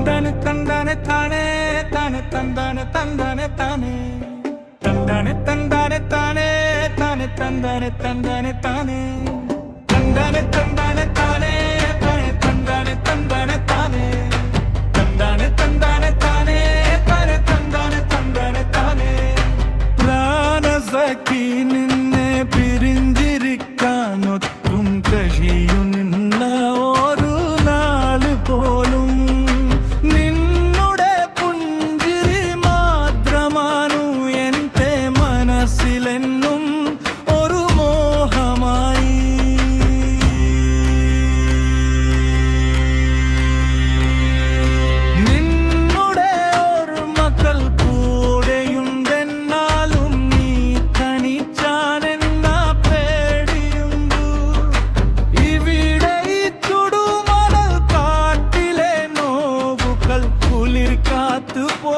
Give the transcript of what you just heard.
തന്താനെ തന്താനെ താനേ താനെ തന്താനെ തന്താനെ താനേ തന്താനെ തന്താനെ താനേ താനെ തന്താനെ തന്താനെ താനേ തന്താനെ തന്താനെ താനേ താനെ തന്താനെ തന്താനെ താനേ തന്താനെ തന്താനെ താനേ താനെ തന്താനെ തന്താനെ താനേ പ്രാണസഖി നിന്നെ പിരിഞ്ചിരിക്കാനൊത്തും കഴിയുന്നില്ല ഒരു നാള് പോലും നിന്നുടെ പുഞ്ചിരി മാത്രമാണു എന്റെ മനസ്സിലെന്നും ഒരു മോഹമായി നിന്നുടെ ഓർമ്മകൾ കൂടെയുണ്ടെന്നാലും നീ തനിച്ചാനെന്ന പേടിയുണ്ടു ഇവിടെ ഈ ചുടുമണൽ കാട്ടിലെ നോവുകൾ കുളിർ കാത്തു പോ